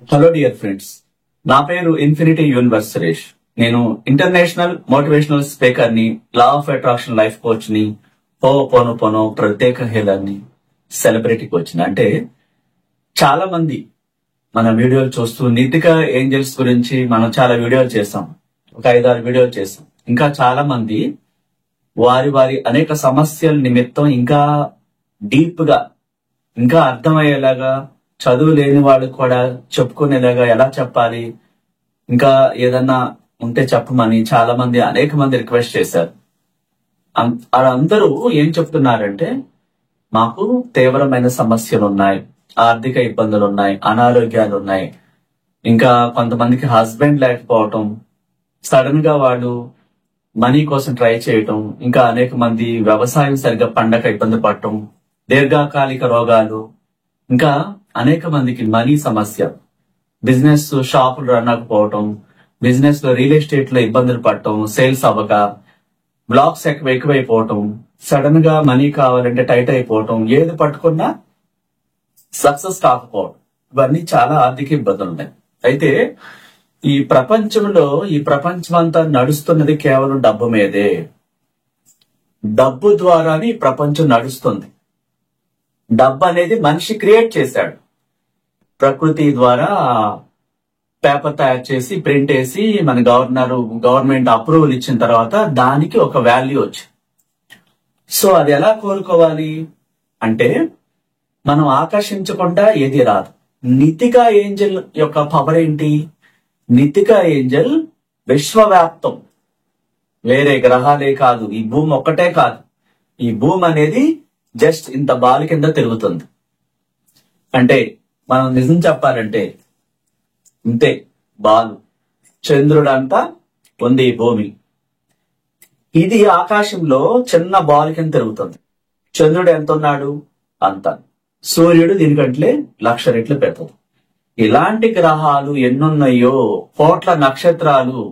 Hello dear friends, నా పేరు infinity universe Suresh. నేను ఇంటర్నేషనల్ మోటివేషనల్ స్పీకర్ ని, law of attraction life coach ని, పోనో ప్రత్యేక హీలర్ ని, సెలబ్రిటీ కోచ్ ని. అంటే చాలా మంది మన వీడియోలు చూస్తూ నీతికా ఏంజల్స్ గురించి మనం చాలా వీడియోలు చేస్తాం, ఒక 5-6 వీడియోలు చేస్తాం. ఇంకా చాలా మంది వారి అనేక సమస్యల నిమిత్తం ఇంకా డీప్ గా, ఇంకా అర్థమయ్యేలాగా, చదువు లేని వాళ్ళు కూడా చెప్పుకునేలాగా ఎలా చెప్పాలి, ఇంకా ఏదన్నా ఉంటే చెప్పమని చాలా మంది, అనేక మంది రిక్వెస్ట్ చేశారు. అందరూ ఏం చెప్తున్నారంటే, మాకు తీవ్రమైన సమస్యలు ఉన్నాయి, ఆర్థిక ఇబ్బందులు ఉన్నాయి, అనారోగ్యాలు ఉన్నాయి, ఇంకా కొంతమందికి హస్బెండ్ లేకపోవటం, సడన్ గా వాళ్ళు మనీ కోసం ట్రై చేయటం, ఇంకా అనేక మంది వ్యవసాయం సరిగ్గా పండగ ఇబ్బంది పడటం, దీర్ఘకాలిక రోగాలు, ఇంకా అనేక మందికి మనీ సమస్య, బిజినెస్ షాపులు రన్ అవ్వకపోవటం, బిజినెస్ లో రియల్ ఎస్టేట్ లో ఇబ్బందులు పడటం, సేల్స్ అవ్వక, బ్లాక్స్ ఎక్కువైపోవటం, సడన్ గా మనీ కావాలంటే టైట్ అయిపోవటం, ఏది పట్టుకున్నా సక్సెస్ కాకపోవడం, ఇవన్నీ చాలా ఆర్థిక ఇబ్బందులు ఉన్నాయి. అయితే ఈ ప్రపంచం అంతా నడుస్తున్నది కేవలం డబ్బు మీదే. డబ్బు ద్వారానే ఈ ప్రపంచం నడుస్తుంది. డబ్బు అనేది మనిషి క్రియేట్ చేశాడు. ప్రకృతి ద్వారా పేపర్ తయారు చేసి, ప్రింట్ వేసి, మన గవర్నమెంట్ అప్రూవల్ ఇచ్చిన తర్వాత దానికి ఒక వాల్యూ వచ్చింది. సో అది ఎలా కోరుకోవాలి అంటే, మనం ఆకర్షించకుండా ఏది రాదు. నీతికా ఏంజల్ యొక్క పవర్ ఏంటి? నీతికా ఏంజల్ విశ్వవ్యాప్తం, వేరే గ్రహాలే కాదు, ఈ భూమి ఒక్కటే కాదు. ఈ భూమి అనేది జస్ట్ ఇంత బాల్ కింద తిరుగుతుంది. అంటే మనం నిజం చెప్పాలంటే ఇంతే బాలు. చంద్రుడంతా ఉంది ఈ భూమి. ఇది ఆకాశంలో చిన్న బాల్ కింద తిరుగుతుంది. చంద్రుడు ఎంత ఉన్నాడు? అంత. సూర్యుడు దీనికంటే 1,00,000 రెట్లు పెద్దది. ఇలాంటి గ్రహాలు ఎన్నున్నాయో, కోట్ల నక్షత్రాలు,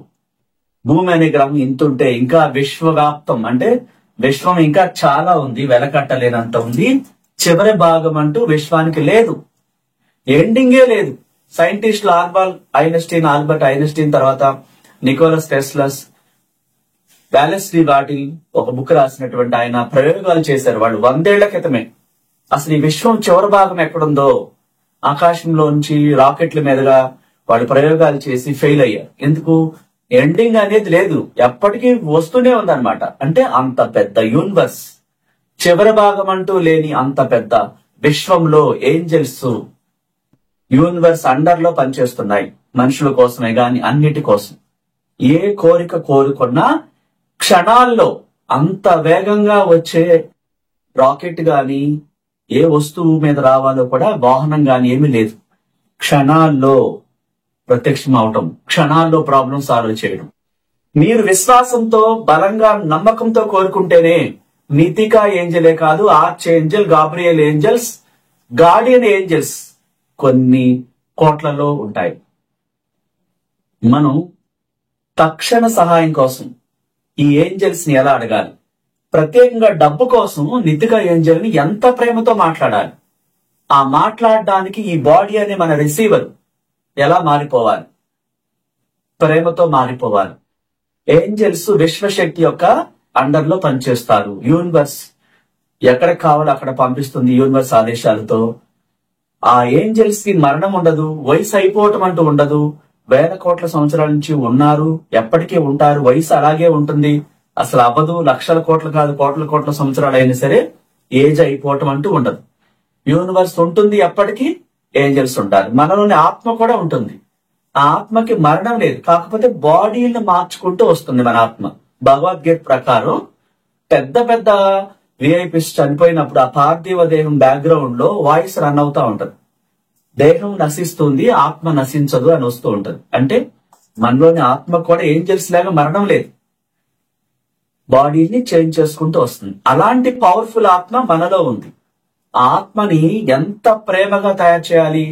భూమి అనే గ్రహం ఇంతుంటే ఇంకా విశ్వవ్యాప్తం, అంటే విశ్వం ఇంకా చాలా ఉంది, వెలకట్టలేనంత ఉంది. చివరి భాగం అంటూ విశ్వానికి లేదు, ఎండింగే లేదు. సైంటిస్టులు ఆల్బర్ట్ ఐన్స్టీన్ తర్వాత నికోలస్ టెస్లాస్, వ్యాలెస్ డి బాటిల్ ఒక బుక్ రాసినటువంటి ఆయన ప్రయోగాలు చేశారు వాళ్ళు 100 ఏళ్ల క్రితమే. అసలు ఈ విశ్వం చివరి భాగం ఎక్కడుందో ఆకాశంలోంచి రాకెట్ల మీదుగా వాళ్ళు ప్రయోగాలు చేసి ఫెయిల్ అయ్యారు. ఎందుకు? ఎండింగ్ అనేది లేదు, ఎప్పటికీ వస్తూనే ఉందన్నమాట. అంటే అంత పెద్ద యూనివర్స్, చివరి భాగం అంటూ లేని అంత పెద్ద విశ్వంలో ఏంజల్స్ యూనివర్స్ అండర్ లో పనిచేస్తున్నాయి. మనుషుల కోసమే గాని అన్నిటి కోసం. ఏ కోరిక కోరుకున్నా క్షణాల్లో, అంత వేగంగా వచ్చే రాకెట్ గాని, ఏ వస్తువు మీద రావాలో కూడా వాహనం గాని ఏమీ లేదు. క్షణాల్లో ప్రత్యక్షం అవటం, క్షణాల్లో ప్రాబ్లం సాల్వ్ చేయడం. మీరు విశ్వాసంతో, బలంగా, నమ్మకంతో కోరుకుంటేనే నీతికా ఏంజలే కాదు, arch Angel, Gabriel angels, guardian angels కొన్ని కోట్లలో ఉంటాయి. మనం తక్షణ సహాయం కోసం ఈ ఏంజల్స్ ని ఎలా అడగాలి? ప్రత్యేకంగా డబ్బు కోసం నీతికా ఏంజల్ ని ఎంత ప్రేమతో మాట్లాడాలి? ఆ మాట్లాడడానికి ఈ బాడీ అనే మన రిసీవర్ ఎలా మారిపోవాలి? ప్రేమతో మారిపోవాలి. ఏంజల్స్ విశ్వశక్తి యొక్క అండర్ లో పనిచేస్తారు. యూనివర్స్ ఎక్కడికి కావాలో అక్కడ పంపిస్తుంది యూనివర్స్ ఆదేశాలతో. ఆ ఏంజల్స్ కి మరణం ఉండదు, వయసు అయిపోవటం అంటూ ఉండదు. 1000 కోట్ల సంవత్సరాల నుంచి ఉన్నారు, ఎప్పటికీ ఉంటారు, వయసు అలాగే ఉంటుంది, అసలు అవ్వదు. 1,00,000 కోట్లు కాదు, కోట్ల సంవత్సరాలు అయినా సరే ఏజ్ అయిపోవటం అంటూ ఉండదు. యూనివర్స్ ఉంటుంది ఎప్పటికీ, ఏంజల్స్ ఉంటారు. మనలోని ఆత్మ కూడా ఉంటుంది. ఆ ఆత్మకి మరణం లేదు, కాకపోతే బాడీని మార్చుకుంటూ వస్తుంది మన ఆత్మ. భగవద్గీత ప్రకారం పెద్ద విఐపీస్ చనిపోయినప్పుడు ఆ పార్థివ దేహం బ్యాక్గ్రౌండ్ లో వాయిస్ రన్ అవుతా ఉంటది. దేహం నశిస్తుంది, ఆత్మ నశించదు అని వస్తూ ఉంటది. అంటే మనలోని ఆత్మ కూడా ఏంజల్స్ లాగా మరణం లేదు, బాడీని చేంజ్ చేసుకుంటూ వస్తుంది. అలాంటి పవర్ఫుల్ ఆత్మ మనలో ఉంది. ఆ ఆత్మని ఎంత ప్రేమగా తయారు చేయాలి?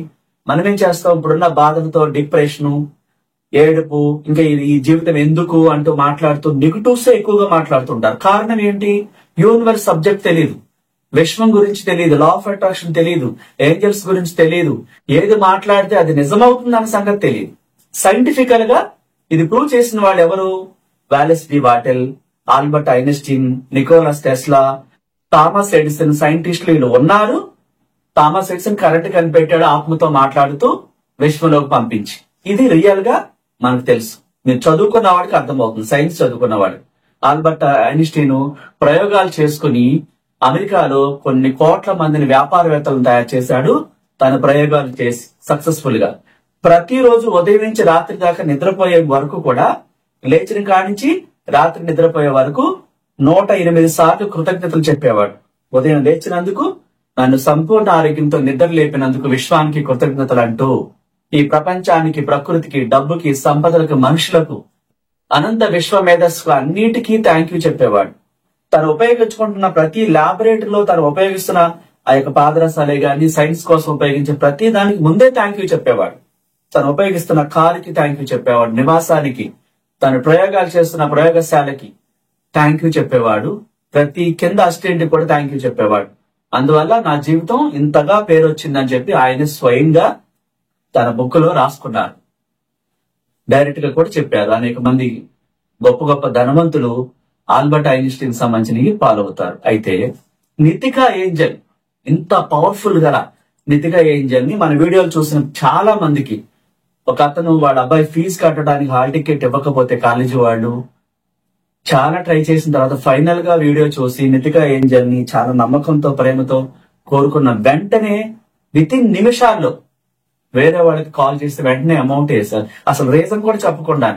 మనమేం చేస్తాం? ఇప్పుడున్న బాధలతో డిప్రెషను, ఏడుపు, ఇంకా ఈ జీవితం ఎందుకు అంటూ మాట్లాడుతూ నెగిటివ్సే ఎక్కువగా మాట్లాడుతుంటారు. కారణం ఏంటి? యూనివర్స్ సబ్జెక్ట్ తెలియదు. విశ్వం గురించి తెలియదు, లా ఆఫ్ అట్రాక్షన్ తెలియదు, ఏంజల్స్ గురించి తెలియదు, ఏది మాట్లాడితే అది నిజమవుతుందన్న సంగతి తెలియదు. సైంటిఫికల్ గా ఇది ప్రూవ్ చేసిన వాళ్ళు ఎవరు? Wallace D Wattles, Albert Einstein, Nicolas Tesla, Thomas Edison సైంటిస్టులు వీళ్ళు ఉన్నారు. థామస్ ఎడిసన్ కరెంట్ కనిపెట్టాడు ఆత్మతో మాట్లాడుతూ విశ్వంలోకి పంపించి. ఇది రియల్ గా మనకు తెలుసు. మీరు చదువుకున్న వాడికి అర్థమవుతుంది, సైన్స్ చదువుకున్నవాడు. ఆల్బర్ట్ ఐన్స్టీన్ ప్రయోగాలు చేసుకుని అమెరికాలో కొన్ని కోట్ల మందిని వ్యాపారవేత్తలను తయారు చేశాడు. తన ప్రయోగాలు చేసి సక్సెస్ఫుల్ గా ప్రతిరోజు ఉదయం నుంచి రాత్రి దాకా నిద్రపోయే వరకు కూడా, లేచిన కానించి రాత్రి నిద్రపోయే వరకు 108 సార్లు కృతజ్ఞతలు చెప్పేవాడు. ఉదయం లేచినందుకు, నన్ను సంపూర్ణ ఆరోగ్యంతో నిద్ర లేపినందుకు విశ్వానికి కృతజ్ఞతలు అంటూ ఈ ప్రపంచానికి, ప్రకృతికి, డబ్బుకి, సంపదలకు, మనుషులకు, అనంత విశ్వ మేధస్సుకు అన్నిటికీ థ్యాంక్ యూ చెప్పేవాడు. తను ఉపయోగించుకుంటున్న ప్రతి ల్యాబొరేటరీలో తను ఉపయోగిస్తున్న ఆ యొక్క పాదరసాలే గాని, సైన్స్ కోసం ఉపయోగించే ప్రతి దానికి ముందే థ్యాంక్ యూ చెప్పేవాడు. తను ఉపయోగిస్తున్న కారుకి థ్యాంక్ యూ చెప్పేవాడు, నివాసానికి, తను ప్రయోగాలు చేస్తున్న ప్రయోగశాలకి థ్యాంక్ యూ చెప్పేవాడు, ప్రతి కింద అసిస్టెంట్ కూడా థ్యాంక్ యూ చెప్పేవాడు. అందువల్ల నా జీవితం ఇంతగా పేరు వచ్చిందని చెప్పి ఆయన స్వయంగా తన బుక్ లో రాసుకున్నారు. డైరెక్ట్ గా కూడా చెప్పారు. అనేక మంది గొప్ప గొప్ప ధనవంతులు ఆల్బర్ట్ ఐన్స్టీన్ సంబంధించి ఫాలో అవుతారు. అయితే నితికా ఏంజల్, ఇంత పవర్ఫుల్ గల నితికా ఏంజల్ ని మన వీడియోలు చూసిన చాలా మందికి, ఒక అతను వాళ్ళ అబ్బాయి ఫీజు కట్టడానికి హాల్ టికెట్ ఇవ్వకపోతే కాలేజీ వాళ్ళు చాలా ట్రై చేసిన తర్వాత ఫైనల్ గా వీడియో చూసి నితికా ఏంజల్ ని చాలా నమ్మకంతో, ప్రేమతో కోరుకున్న వెంటనే విత్ ఇన్ నిమిషాల్లో వేరే వాళ్ళకి కాల్ చేస్తే వెంటనే అమౌంట్ వేశారు. అసలు రీజన్ కూడా చెప్పకుండా,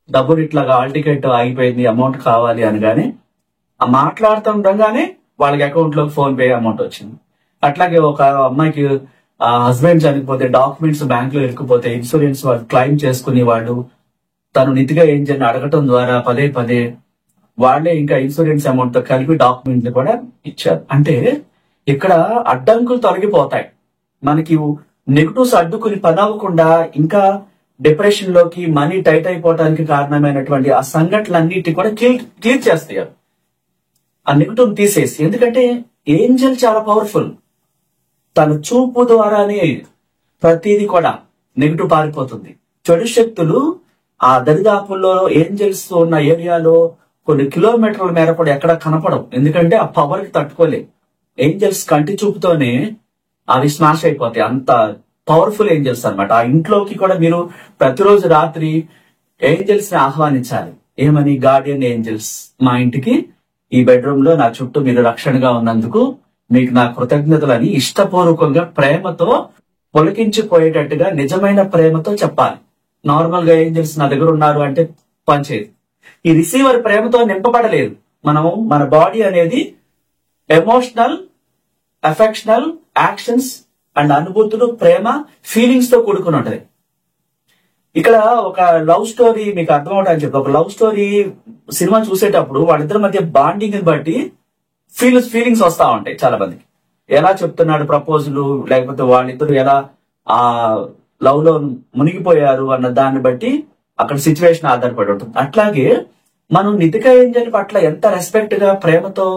డబ్బులు ఇట్లాగా హాల్ టికెట్ ఆగిపోయింది, అమౌంట్ కావాలి అనగానే ఆ మాట్లాడుతుండగానే వాళ్ళకి అకౌంట్ లోకి ఫోన్ పే అమౌంట్ వచ్చింది. అట్లాగే ఒక అమ్మాయికి హస్బెండ్ చనిపోతే డాక్యుమెంట్స్ బ్యాంక్ లో ఇరుక్కుపోతే ఇన్సూరెన్స్ వాళ్ళు క్లెయిమ్ చేసుకుని వాళ్ళు తను నితిగా ఏంజల్ అడగటం ద్వారా పదే పదే వాళ్ళే ఇంకా ఇన్సూరెన్స్ అమౌంట్ తో కలిపి డాక్యుమెంట్లు కూడా ఇచ్చారు. అంటే ఇక్కడ అడ్డంకులు తొలగిపోతాయి. మనకి నెగటివ్స్ అడ్డుకుని పని అవ్వకుండా ఇంకా డిప్రెషన్ లోకి, మనీ టైట్ అయిపోవడానికి కారణమైనటువంటి ఆ సంఘటనలన్నిటి కూడా క్లియర్ చేస్తాయి. ఆ నెగటివ్ తీసేసి, ఎందుకంటే ఏంజల్ చాలా పవర్ఫుల్. తన చూపు ద్వారానే ప్రతిదీ కూడా నెగటివ్ పారిపోతుంది. చెడు శక్తులు ఆ దరిదాపుల్లో ఏంజల్స్ ఉన్న ఏరియాలో కొన్ని కిలోమీటర్ల మేర కూడా ఎక్కడ కనపడవు. ఎందుకంటే ఆ పవర్ కి తట్టుకోలేవు. ఏంజల్స్ కంటి చూపుతోనే అవి స్మాష్ అయిపోతాయి. అంత పవర్ఫుల్ ఏంజల్స్ అన్నమాట. ఆ ఇంట్లోకి కూడా మీరు ప్రతిరోజు రాత్రి ఏంజల్స్ ని ఆహ్వానించాలి. ఏమని? గార్డియన్ ఏంజల్స్, మా ఇంటికి ఈ బెడ్రూమ్ లో నా చుట్టూ మీరు రక్షణగా ఉన్నందుకు మీకు నా కృతజ్ఞతలని ఇష్టపూర్వకంగా, ప్రేమతో, పొలికించిపోయేటట్టుగా, నిజమైన ప్రేమతో చెప్పాలి. నార్మల్ గా ఏంజల్స్ నా దగ్గర ఉన్నారు అంటే పనిచేయదు. ఈ రిసీవర్ ప్రేమతో నింపబడలేదు. మన బాడీ అనేది ఎమోషనల్, అఫెక్షనల్, యాక్షన్స్ అండ్ అనుభూతులు, ప్రేమ, ఫీలింగ్స్ తో కూడుకుని ఉంటది. ఇక్కడ ఒక లవ్ స్టోరీ మీకు అర్థం అవడానికి చెప్పి, ఒక లవ్ స్టోరీ సినిమా చూసేటప్పుడు వాళ్ళిద్దరి మధ్య బాండింగ్ ని బట్టి ఫీలింగ్స్ వస్తా ఉంటాయి చాలా మందికి. ఎలా చెప్తున్నాడు ప్రపోజల్, లేకపోతే వాళ్ళిద్దరు ఎలా ఆ లవ్ లో మునిగిపోయారు అన్న దాన్ని బట్టి అక్కడ సిచ్యువేషన్ ఆధారపడి ఉంటుంది. అట్లాగే మనం నితికా ఏంజల్ పట్ల ఎంత రెస్పెక్ట్ గా, ప్రేమతో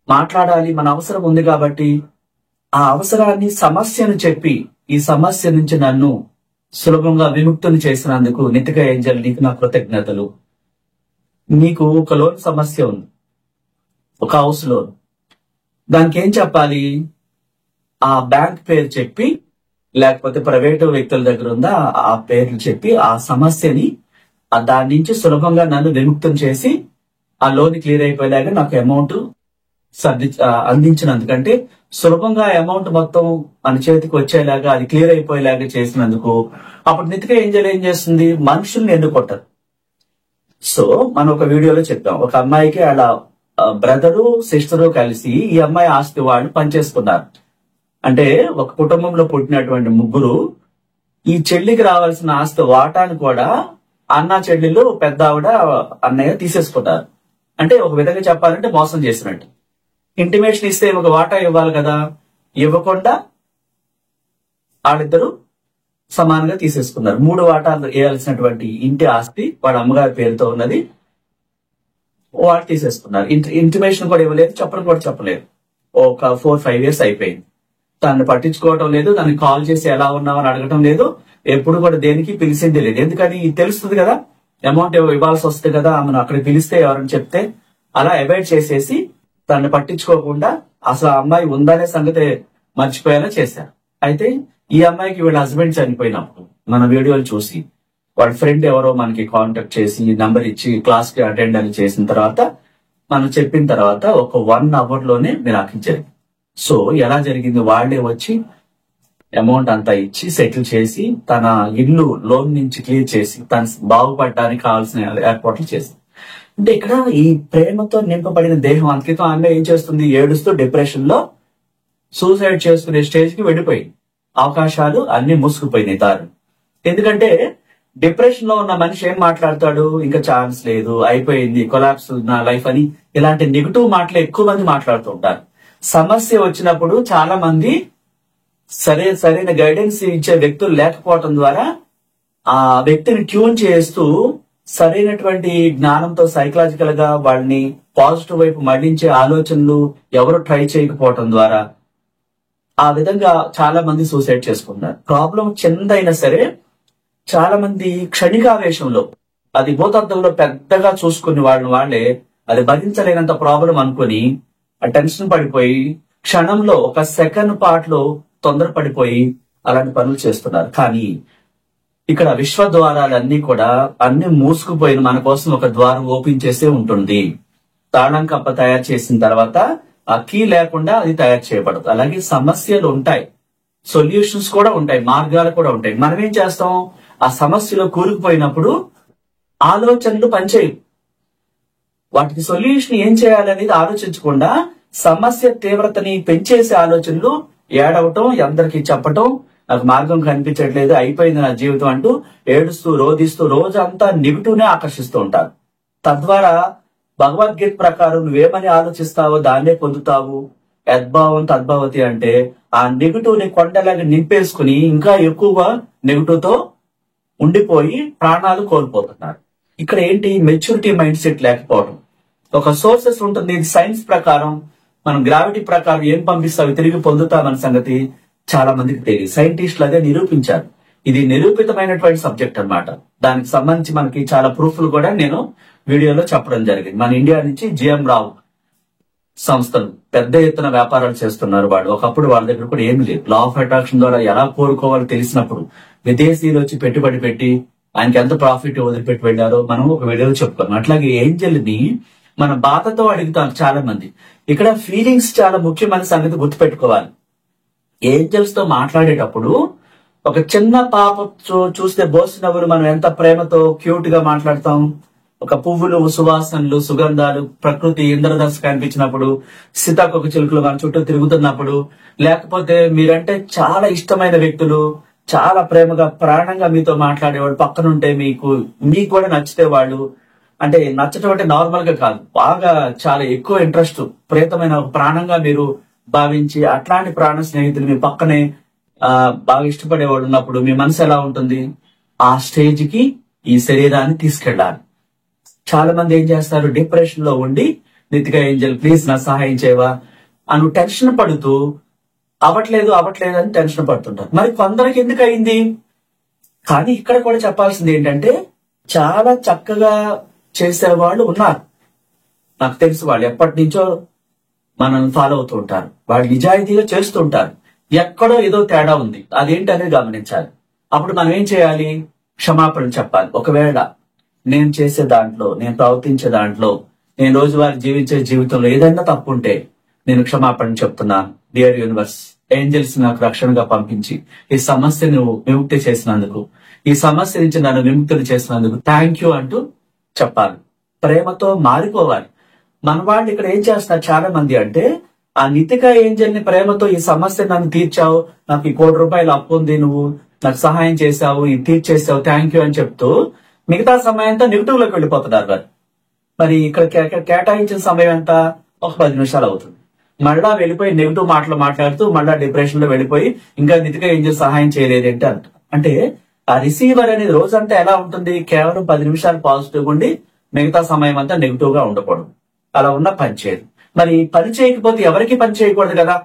మాట్లాడాలి. మన అవసరం ఉంది కాబట్టి ఆ అవసరాన్ని, సమస్యను చెప్పి, ఈ సమస్య నుంచి నన్ను సులభంగా విముక్తుని చేసినందుకు నితికా ఏంజల్ నీకు నా కృతజ్ఞతలు. నీకు ఒక లోన్ సమస్య ఉంది, ఒక హౌస్ లోన్. దానికి ఏం చెప్పాలి? ఆ బ్యాంక్ పేరు చెప్పి, లేకపోతే ప్రైవేటు వ్యక్తుల దగ్గర ఉందా ఆ పేర్లు చెప్పి ఆ సమస్యని దాని నుంచి సులభంగా నన్ను విముక్తం చేసి ఆ లోన్ క్లియర్ అయిపోయేలాగా నాకు అమౌంట్ అందించినందుకంటే సులభంగా అమౌంట్ మొత్తం మన చేతికి వచ్చేలాగా, అది క్లియర్ అయిపోయేలాగా చేసినందుకు అప్పుడు నితికా ఏంజల్ ఏం చేస్తుంది? మనుషుల్ని ఎన్నుకుంటారు. సో మనం ఒక వీడియోలో చెప్తాం, ఒక అమ్మాయికి అలా బ్రదరు, సిస్టరు కలిసి ఈ అమ్మాయి ఆస్తి వాళ్ళు పనిచేసుకున్నారు. అంటే ఒక కుటుంబంలో పుట్టినటువంటి ముగ్గురు ఈ చెల్లికి రావాల్సిన ఆస్తి వాటాను కూడా అన్న చెల్లెలు, పెద్ద ఆవిడ, అన్నయ్య తీసేసుకున్నారు. అంటే ఒక విధంగా చెప్పాలంటే మోసం చేసినట్టు. ఇంటిమేషన్ ఇస్తే ఒక వాటా ఇవ్వాలి కదా, ఇవ్వకుండా వాళ్ళిద్దరూ సమానంగా తీసేసుకున్నారు. 3 వాటాలు వేయాల్సినటువంటి ఇంటి ఆస్తి వాళ్ళ అమ్మగారి పేరుతో ఉన్నది వాళ్ళు తీసేసుకున్నారు. ఇంటిమేషన్ కూడా ఇవ్వలేదు, చెప్పడం కూడా చెప్పలేదు. ఒక 4-5 years అయిపోయింది. తను పట్టించుకోవటం లేదు, తనకి కాల్ చేసి ఎలా ఉన్నావు అని అడగటం లేదు, ఎప్పుడు కూడా దేనికి పిలిచింది లేదు. ఎందుకని తెలుస్తుంది కదా, అమౌంట్ ఇవ్వాల్సి వస్తుంది కదా, ఆమెను అక్కడికి పిలిస్తే ఎవరని చెప్తే అలా అవాయిడ్ చేసేసి తనని పట్టించుకోకుండా అసలు ఆ అమ్మాయి ఉందనే సంగతి మర్చిపోయేలా చేశారు. అయితే ఈ అమ్మాయికి వీళ్ళ హస్బెండ్ చనిపోయినప్పుడు మన వీడియోలు చూసి వాళ్ళ ఫ్రెండ్ ఎవరో మనకి కాంటాక్ట్ చేసి నంబర్ ఇచ్చి క్లాస్ కి అటెండ్ అని చేసిన తర్వాత మనం చెప్పిన తర్వాత ఒక 1 hour లోనే మిరాకిల్ జరిగింది. సో ఎలా జరిగింది, వాళ్ళే వచ్చి అమౌంట్ అంతా ఇచ్చి సెటిల్ చేసి తన ఇల్లు లోన్ నుంచి క్లియర్ చేసి తన బాగుపడడానికి కావాల్సిన ఏర్పాట్లు చేసింది. అంటే ఇక్కడ ఈ ప్రేమతో నింపబడిన దేహం అంకితం ఆమె ఏం చేస్తుంది, ఏడుస్తూ డిప్రెషన్ లో సూసైడ్ చేసుకునే స్టేజ్ కి వెళ్ళిపోయింది. అవకాశాలు అన్ని మూసుకుపోయినాయి దారి. ఎందుకంటే డిప్రెషన్ లో ఉన్న మనిషి ఏం మాట్లాడతాడు, ఇంకా ఛాన్స్ లేదు, అయిపోయింది, కొలాప్స్ నా లైఫ్ అని ఇలాంటి నెగిటివ్ మాటలు ఎక్కువ మంది మాట్లాడుతూ ఉంటారు. సమస్య వచ్చినప్పుడు చాలా మంది సరైన గైడెన్స్ ఇచ్చే వ్యక్తులు లేకపోవటం ద్వారా ఆ వ్యక్తిని ట్యూన్ చేస్తూ సరైనటువంటి జ్ఞానంతో సైకలాజికల్ గా వాళ్ళని పాజిటివ్ వైపు మళ్లించే ఆలోచనలు ఎవరు ట్రై చేయకపోవటం ద్వారా ఆ విధంగా చాలా మంది సూసైడ్ చేసుకున్నారు. ప్రాబ్లం చిన్నదైనా సరే చాలా మంది క్షణికావేశంలో అది భూతత్వంలో పెద్దగా చూసుకుని వాళ్ళే అది భరించలేనంత ప్రాబ్లం అనుకుని ఆ టెన్షన్ పడిపోయి క్షణంలో ఒక సెకండ్ పార్ట్ లో తొందరపడిపోయి అలాంటి పనులు చేస్తున్నారు. కానీ ఇక్కడ విశ్వ ద్వారాలన్నీ కూడా అన్ని మూసుకుపోయిన మన కోసం ఒక ద్వారం ఓపెన్ చేసే ఉంటుంది. తాళం కప్ప తయారు చేసిన తర్వాత ఆ కీ లేకుండా అది తయారు చేయబడదు. అలాగే సమస్యలు ఉంటాయి, సొల్యూషన్స్ కూడా ఉంటాయి, మార్గాలు కూడా ఉంటాయి. మనం ఏం చేస్తాం, ఆ సమస్యలో కూరుకుపోయినప్పుడు ఆలోచనలు పనిచేయవు. వాటికి సొల్యూషన్ ఏం చేయాలనేది ఆలోచించకుండా సమస్య తీవ్రతని పెంచేసే ఆలోచనలు ఏడవటం, అందరికి చెప్పటం, నాకు మార్గం కనిపించట్లేదు, అయిపోయింది నా జీవితం అంటూ ఏడుస్తూ రోధిస్తూ రోజంతా నెగిటివ్నే ఆకర్షిస్తూ ఉంటారు. తద్వారా భగవద్గీత ప్రకారం నువ్వేమని ఆలోచిస్తావో దాన్నే పొందుతావు. యద్భావం తద్భవతి అంటే ఆ నెగిటివ్ ని కొండలాగా నింపేసుకుని ఇంకా ఎక్కువగా నెగిటివ్ తో ఉండిపోయి ప్రాణాలు కోల్పోతున్నారు. ఇక్కడ ఏంటి, మెచ్యూరిటీ మైండ్ సెట్ లేకపోవడం. ఒక సోర్సెస్ ఉంటుంది, ఇది సైన్స్ ప్రకారం మనం గ్రావిటీ ప్రకారం ఏం పంపిస్తావు తిరిగి పొందుతామన్న సంగతి చాలా మందికి తెలియదు. సైంటిస్టులు అదే నిరూపించారు. ఇది నిరూపితమైనటువంటి సబ్జెక్ట్ అన్నమాట. దానికి సంబంధించి మనకి చాలా ప్రూఫ్లు కూడా నేను వీడియోలో చెప్పడం జరిగింది. మన ఇండియా నుంచి జిఎం రావు సంస్థలు పెద్ద ఎత్తున వ్యాపారాలు చేస్తున్నారు. వాళ్ళు ఒకప్పుడు వాళ్ళ దగ్గర కూడా ఏమి లేదు. లా ఆఫ్ అట్రాక్షన్ ద్వారా ఎలా కోరుకోవాలో తెలిసినప్పుడు విదేశీయులు వచ్చి పెట్టుబడి పెట్టి ఆయనకి ఎంత ప్రాఫిట్ వదిలిపెట్టి వెళ్ళారో మనం ఒక వీడియోలో చెప్పుకున్నాం. అట్లాగే ఏంజల్ ని మన బాధతో అడుగుతాం చాలా మంది. ఇక్కడ ఫీలింగ్స్ చాలా ముఖ్యమైన సంగతి గుర్తుపెట్టుకోవాలి. ఏంజల్స్ తో మాట్లాడేటప్పుడు ఒక చిన్న పాప చూస్తే బోసినవ్వులు మనం ఎంత ప్రేమతో క్యూట్ గా మాట్లాడతాం. ఒక పువ్వులు, సువాసనలు, సుగంధాలు, ప్రకృతి ఇంద్రదర్శ కనిపించినప్పుడు, సీతాకోక చిలుకలు మన చుట్టూ తిరుగుతున్నప్పుడు, లేకపోతే మీరంటే చాలా ఇష్టమైన వ్యక్తులు చాలా ప్రేమగా ప్రాణంగా మీతో మాట్లాడేవాడు పక్కనుంటే మీకు కూడా నచ్చితే వాళ్ళు అంటే నచ్చటం అంటే నార్మల్ గా కాదు, బాగా చాలా ఎక్కువ ఇంట్రెస్ట్, ప్రేతమైన ప్రాణంగా మీరు భావించి అట్లాంటి ప్రాణ స్నేహితులు మీ పక్కనే బాగా ఇష్టపడేవాడు ఉన్నప్పుడు మీ మనసు ఎలా ఉంటుంది? ఆ స్టేజ్ కి ఈ శరీరాన్ని తీసుకెళ్లాలి. చాలా మంది ఏం చేస్తారు, డిప్రెషన్ లో ఉండి నితిగా ఏంజల్ ప్లీజ్ నా సహాయం చేయవా అను టెన్షన్ పడుతూ అవ్వట్లేదు అని టెన్షన్ పడుతుంటారు. మరి కొందరికి ఎందుకు అయింది? కానీ ఇక్కడ కూడా చెప్పాల్సింది ఏంటంటే చాలా చక్కగా చేసేవాళ్ళు ఉన్నారు. నాకు తెలుసు, వాళ్ళు ఎప్పటి నుంచో మనల్ని ఫాలో అవుతూ ఉంటారు, వాళ్ళు నిజాయితీగా చేస్తూ ఉంటారు. ఎక్కడో ఏదో తేడా ఉంది, అదేంటనేది గమనించాలి. అప్పుడు మనం ఏం చేయాలి? క్షమాపణ చెప్పాలి. ఒకవేళ నేను చేసే దాంట్లో, నేను ప్రవర్తించే దాంట్లో, నేను రోజువారీ జీవించే జీవితంలో ఏదైనా తప్పు ఉంటే నేను క్షమాపణ చెప్తున్నాను. డియర్ యూనివర్స్, ఏంజల్స్ నాకు రక్షణగా పంపించి ఈ సమస్యను విముక్తి చేసినందుకు, ఈ సమస్య నుంచి నన్ను విముక్తులు చేసినందుకు థ్యాంక్ యూ అంటూ చెప్పాలి. ప్రేమతో మారిపోవాలి. మన వాళ్ళు ఇక్కడ ఏం చేస్తున్నారు చాలా మంది అంటే, ఆ నితిక ఏంజల్ ని ప్రేమతో ఈ సమస్య నన్ను తీర్చావు, నాకు ఈ ₹1,00,00,000 అప్పు ఉంది, నువ్వు నాకు సహాయం చేశావు, ఇది తీర్చేసావు, థ్యాంక్ యూ అని చెప్తూ మిగతా సమయంతో నెగిటివ్ లోకి వెళ్ళిపోతున్నారు వారు. మరి ఇక్కడ కేటాయించిన సమయం ఎంత? ఒక 10 నిమిషాలు అవుతుంది. మళ్ళా వెళ్ళిపోయి నెగిటివ్ మాటలు మాట్లాడుతూ మళ్ళా డిప్రెషన్ లో వెళ్ళిపోయి ఇంకా నితిగా ఏంజల్ సహాయం చేయలేదేంటి అంట. అంటే ఆ రిసీవర్ అనేది రోజంతా ఎలా ఉంటుంది? కేవలం 10 నిమిషాలు పాజిటివ్ ఉండి మిగతా సమయం అంతా నెగిటివ్ గా ఉండకూడదు. అలా ఉన్న పనిచేయదు. మరి పని చేయకపోతే ఎవరికి పని చేయకూడదు కదా.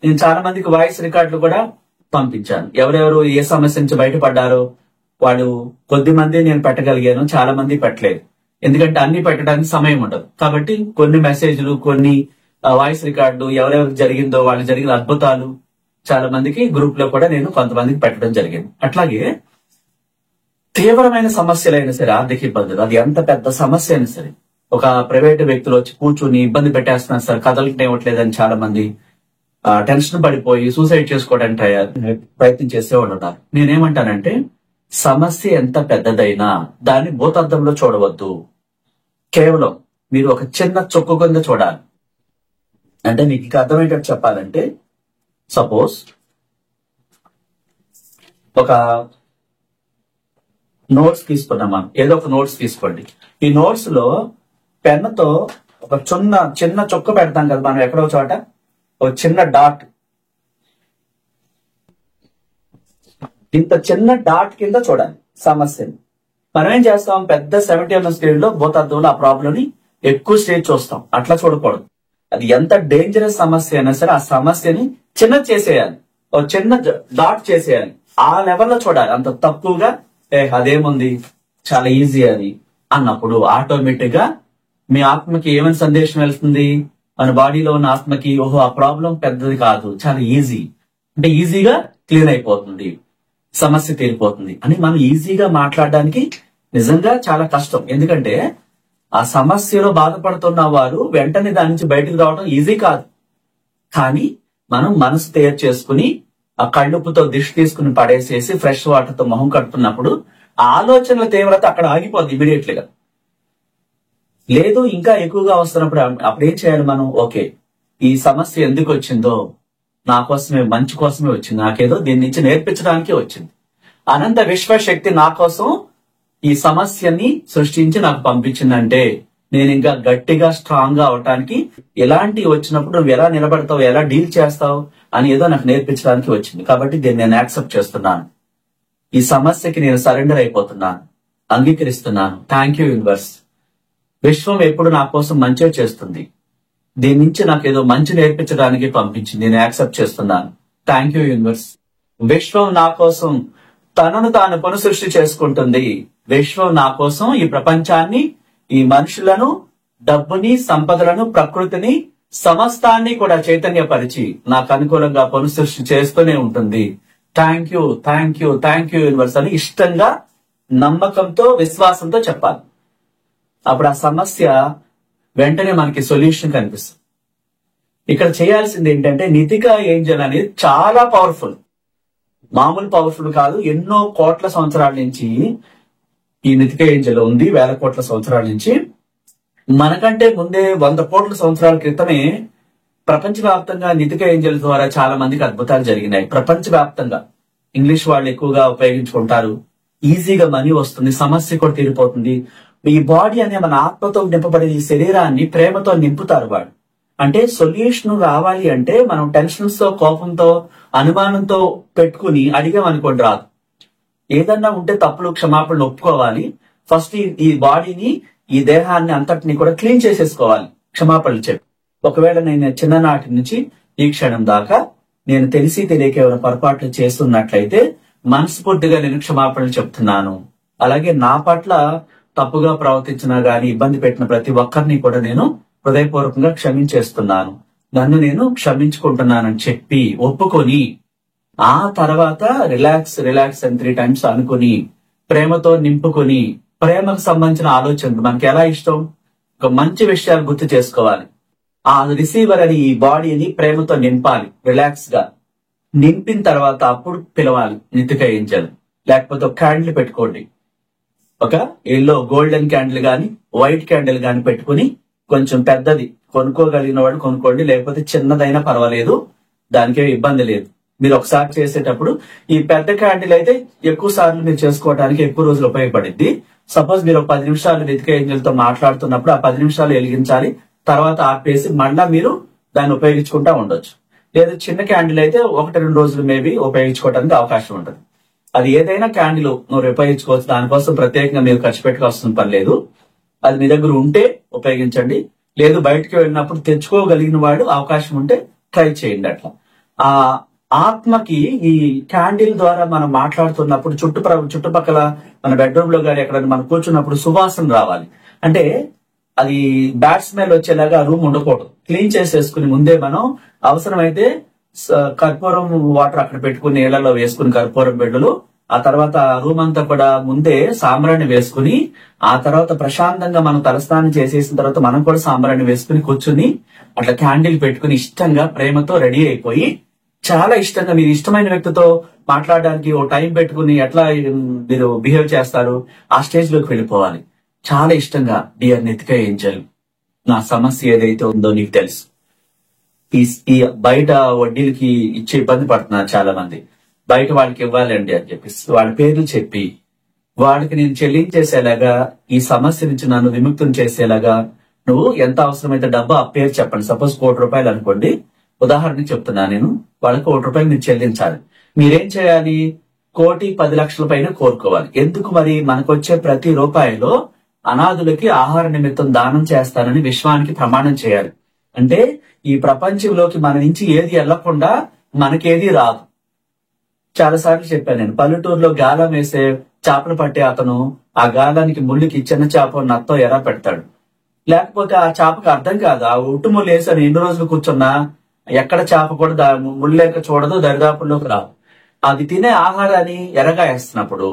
నేను చాలా మందికి వాయిస్ రికార్డులు కూడా పంపించాను. ఎవరెవరు ఏ సమస్య నుంచి బయటపడ్డారో వాళ్ళు కొద్ది మంది నేను పెట్టగలిగాను, చాలా మంది పెట్టలేదు. ఎందుకంటే అన్ని పెట్టడానికి సమయం ఉండదు. కాబట్టి కొన్ని మెసేజ్లు, కొన్ని వాయిస్ రికార్డులు ఎవరెవరికి జరిగిందో వాళ్ళు జరిగిన అద్భుతాలు చాలా మందికి గ్రూప్ లో కూడా నేను కొంతమందికి పెట్టడం జరిగింది. అట్లాగే తీవ్రమైన సమస్యలైనా సరే, ఆర్థిక ఇబ్బందులు, అది ఎంత పెద్ద సమస్య అయినా సరే, ఒక ప్రైవేట్ వ్యక్తులు వచ్చి కూర్చుని ఇబ్బంది పెట్టేస్తున్నారు సార్, కదలకి ఇవ్వట్లేదని చాలా మంది టెన్షన్ పడిపోయి సూసైడ్ చేసుకోవడానికి ప్రయత్నం చేసేవాళ్ళు ఉన్నారు. నేనేమంటానంటే సమస్య ఎంత పెద్దదైనా దాన్ని భూతద్దంలో చూడవద్దు. కేవలం మీరు ఒక చిన్న చొక్కు కింద చూడాలి. అంటే మీకు ఇక అర్థమయ్యేటట్టు చెప్పాలంటే, సపోజ్ ఒక నోట్స్ తీసుకున్నాం మనం, ఏదో ఒక నోట్స్ తీసుకోండి. ఈ నోట్స్ లో పెన్నుతో ఒక చిన్న చొక్క పెడతాం కదా మనం ఎక్కడో చోట, ఒక చిన్న డాట్, ఇంత చిన్న డాట్ కింద చూడాలి సమస్యని. మనం ఏం చేస్తాం, పెద్ద 70 mm స్క్రీన్ లో భూతద్దంలో ఆ ప్రాబ్లం ని ఎక్కువ స్టేజ్ చూస్తాం. అట్లా చూడకూడదు. అది ఎంత డేంజరస్ సమస్య అయినా సరే ఆ సమస్యని చిన్నది చేసేయాలి, ఒక చిన్న డాట్ చేసేయాలి. ఆ లెవెల్లో చూడాలి. అంత తక్కువగా అదేముంది చాలా ఈజీ అని అన్నప్పుడు ఆటోమేటిక్ గా మీ ఆత్మకి ఏమైనా సందేశం వెళ్తుంది, మన బాడీలో ఉన్న ఆత్మకి, ఓహో ఆ ప్రాబ్లం పెద్దది కాదు, చాలా ఈజీ, అంటే ఈజీగా క్లియర్ అయిపోతుంది, సమస్య తీరిపోతుంది అని మనం ఈజీగా మాట్లాడడానికి నిజంగా చాలా కష్టం. ఎందుకంటే ఆ సమస్యలో బాధపడుతున్న వారు వెంటనే దాని నుంచి బయటకు రావడం ఈజీ కాదు. కానీ మనం మనసు తయారు చేసుకుని ఆ కళ్ళుప్పుతో దిష్టి తీసుకుని పడేసేసి ఫ్రెష్ వాటర్ తో మొహం కడుతున్నప్పుడు ఆలోచనల తీవ్రత అక్కడ ఆగిపోద్ది ఇమీడియట్లీ గా. లేదు ఇంకా ఎక్కువగా వస్తున్నప్పుడు అప్పుడేం చేయాలి మనం, ఓకే ఈ సమస్య ఎందుకు వచ్చిందో నా కోసమే, మంచి కోసమే వచ్చింది, నాకేదో దీని నుంచి నేర్పించడానికి వచ్చింది. అనంత విశ్వశక్తి నా కోసం ఈ సమస్యని సృష్టించి నాకు పంపించిందంటే నేను ఇంకా గట్టిగా స్ట్రాంగ్ గా అవటానికి, ఎలాంటి వచ్చినప్పుడు నువ్వు ఎలా నిలబడతావు, ఎలా డీల్ చేస్తావు అని ఏదో నాకు నేర్పించడానికి వచ్చింది. కాబట్టి దీన్ని నేను యాక్సెప్ట్ చేస్తున్నాను. ఈ సమస్యకి నేను సరెండర్ అయిపోతున్నాను, అంగీకరిస్తున్నాను. Thank you universe. విశ్వం ఎప్పుడు నా కోసం మంచిగా చేస్తుంది, దీని నుంచి నాకు ఏదో మంచి నేర్పించడానికి పంపించింది, నేను యాక్సెప్ట్ చేస్తున్నాను. Thank you universe. విశ్వం నా కోసం తనను తాను పునఃసృష్టి చేసుకుంటుంది. విశ్వం నా కోసం ఈ ప్రపంచాన్ని, ఈ మనుషులను, డబ్బుని, సంపదలను, ప్రకృతిని, సమస్తాన్ని కూడా చైతన్యపరిచి నాకు అనుకూలంగా పునఃసృష్టి చేస్తూనే ఉంటుంది. Thank you, thank you, thank you universe అని ఇష్టంగా, నమ్మకంతో, విశ్వాసంతో చెప్పాలి. అప్పుడు ఆ సమస్య వెంటనే మనకి సొల్యూషన్ కనిపిస్తుంది. ఇక్కడ చేయాల్సింది ఏంటంటే, నితికా ఏంజల్ అనేది చాలా పవర్ఫుల్, మామూలు పవర్ఫుల్ కాదు. ఎన్నో కోట్ల సంవత్సరాల నుంచి ఈ నితికా ఏంజల్ ఉంది, వేల కోట్ల సంవత్సరాల నుంచి. మనకంటే ముందే 100 కోట్ల సంవత్సరాల క్రితమే ప్రపంచవ్యాప్తంగా నితికా ఏంజల్ ద్వారా చాలా మందికి అద్భుతాలు జరిగినాయి. ప్రపంచవ్యాప్తంగా ఇంగ్లీష్ వాళ్ళు ఎక్కువగా ఉపయోగించుకుంటారు. ఈజీగా మనీ వస్తుంది, సమస్య కూడా తీరిపోతుంది. ఈ బాడీ అనే మన ఆత్మతో నింపబడిన ఈ శరీరాన్ని ప్రేమతో నింపుతారు వాడు. అంటే సొల్యూషన్ రావాలి అంటే మనం టెన్షన్స్ తో, కోపంతో, అనుమానంతో పెట్టుకుని అడిగామనుకోండి రాదు. ఏదన్నా ఉంటే తప్పులు, క్షమాపణలు ఒప్పుకోవాలి. ఫస్ట్ ఈ బాడీని, ఈ దేహాన్ని అంతటిని కూడా క్లీన్ చేసేసుకోవాలి క్షమాపణలు చెప్పి. ఒకవేళ నేను చిన్ననాటి నుంచి ఈ క్షణం దాకా నేను తెలిసి తెలియక ఏమైనా పొరపాట్లు చేస్తున్నట్లయితే మనస్ఫూర్తిగా నేను క్షమాపణలు చెప్తున్నాను. అలాగే నా పట్ల తప్పుగా ప్రవర్తించినా గాని, ఇబ్బంది పెట్టిన ప్రతి ఒక్కరిని కూడా నేను హృదయపూర్వకంగా క్షమించేస్తున్నాను, నన్ను నేను క్షమించుకుంటున్నానని చెప్పి ఒప్పుకొని, ఆ తర్వాత రిలాక్స్ రిలాక్స్ అని 3 times అనుకుని, ప్రేమతో నింపుకొని, ప్రేమకు సంబంధించిన ఆలోచనలు మనకి ఎలా ఇష్టం, ఒక మంచి విషయాలు గుర్తు చేసుకోవాలి. ఆ రిసీవర్ అని ఈ బాడీని ప్రేమతో నింపాలి. రిలాక్స్ గా నింపిన తర్వాత అప్పుడు పిలవాలి నితికా ఏంజల్. లేకపోతే ఒక క్యాండిల్ పెట్టుకోండి, ఒక ఎల్లో గోల్డెన్ క్యాండిల్ గాని, వైట్ క్యాండిల్ గాని పెట్టుకుని, కొంచెం పెద్దది కొనుక్కోగలిగిన వాళ్ళు కొనుక్కోండి, లేకపోతే చిన్నదైనా పర్వాలేదు, దానికే ఇబ్బంది లేదు. మీరు ఒకసారి చేసేటప్పుడు ఈ పెద్ద క్యాండిల్ అయితే ఎక్కువ సార్లు మీరు చేసుకోవడానికి ఎక్కువ రోజులు ఉపయోగపడింది. సపోజ్ మీరు ఒక 10 నిమిషాలు నితికా ఏంజల్ తో మాట్లాడుతున్నప్పుడు ఆ 10 నిమిషాలు వెలిగించాలి, తర్వాత ఆపేసి మళ్ళా మీరు దాన్ని ఉపయోగించుకుంటా ఉండొచ్చు. లేదా చిన్న క్యాండిల్ అయితే 1-2 రోజులు మేబీ ఉపయోగించుకోవడానికి అవకాశం ఉంటుంది. అది ఏదైనా క్యాండిల్ నువ్వు ఉపయోగించుకోవచ్చు, దానికోసం ప్రత్యేకంగా మీరు ఖర్చు పెట్టుకోవాల్సిన పని లేదు. అది మీ దగ్గర ఉంటే ఉపయోగించండి, లేదు బయటకు వెళ్ళినప్పుడు తెచ్చుకోగలిగిన వాడు అవకాశం ఉంటే ట్రై చేయండి. అట్లా ఆ ఆత్మకి ఈ క్యాండిల్ ద్వారా మనం మాట్లాడుతున్నప్పుడు చుట్టుపక్కల మన బెడ్రూమ్ లో కానీ ఎక్కడ మనం కూర్చున్నప్పుడు సువాసన రావాలి. అంటే అది బ్యాడ్ స్మెల్ వచ్చేలాగా రూమ్ ఉండకూడదు. క్లీన్ చేసేసుకుని ముందే మనం అవసరమైతే కర్పూరం వాటర్ అక్కడ పెట్టుకుని నీళ్ళలో వేసుకుని కర్పూరం బిళ్ళలు, ఆ తర్వాత రూమ్ అంతా కూడా ముందే సాంబ్రాణి వేసుకుని, ఆ తర్వాత ప్రశాంతంగా మనం తలస్నానం చేసేసిన తర్వాత మనం కూడా సాంబ్రాణి వేసుకుని కూర్చుని అట్లా క్యాండిల్ పెట్టుకుని ఇష్టంగా ప్రేమతో రెడీ అయిపోయి చాలా ఇష్టంగా మీరు ఇష్టమైన వ్యక్తితో మాట్లాడడానికి ఓ టైం పెట్టుకుని ఎట్లా మీరు బిహేవ్ చేస్తారు ఆ స్టేజ్ లోకి వెళ్ళిపోవాలి. చాలా ఇష్టంగా, డియర్ నితిక ఏంజెల్, నా సమస్య ఏదైతే ఉందో నీకు తెలుసు. ఈ బయట వడ్డీలకి ఇచ్చే ఇబ్బంది పడుతున్నారు చాలా మంది. బయట వాళ్ళకి ఇవ్వాలండి అని చెప్పి వాళ్ళ పేర్లు చెప్పి వాళ్ళకి నేను చెల్లించేసేలాగా, ఈ సమస్య నుంచి నన్ను విముక్తం చేసేలాగా నువ్వు ఎంత అవసరమైతే డబ్బు ఆ పేరు చెప్పండి. సపోజ్ ₹1,00,00,000 అనుకోండి, ఉదాహరణకి చెప్తున్నా నేను. వాళ్ళకి ₹1,00,00,000 మీరు చెల్లించాలి. మీరేం చేయాలి? 1,10,00,000 పైన కోరుకోవాలి. ఎందుకు మరి? మనకొచ్చే ప్రతి రూపాయిలో అనాథులకి ఆహార నిమిత్తం దానం చేస్తానని విశ్వానికి ప్రమాణం చేయాలి. అంటే ఈ ప్రపంచంలోకి మన నుంచి ఏది వెళ్లకుండా మనకేది రాదు. చాలా సార్లు చెప్పాను నేను. పల్లెటూరులో గాలం వేసే చేపలు పట్టే అతను ఆ గాలానికి ముళ్ళుకి చిన్న చేప నత్తో ఎరా పెడతాడు. లేకపోతే ఆ చేపకు అర్థం కాదు. ఆ ఉట్టుముళ్ళు వేసాను ఎన్ని రోజులు కూర్చున్నా ఎక్కడ చేప కూడా ముళ్ళేక చూడదు, దరిదాపుల్లోకి రాదు. అది తినే ఆహారాన్ని ఎరగా వేస్తున్నప్పుడు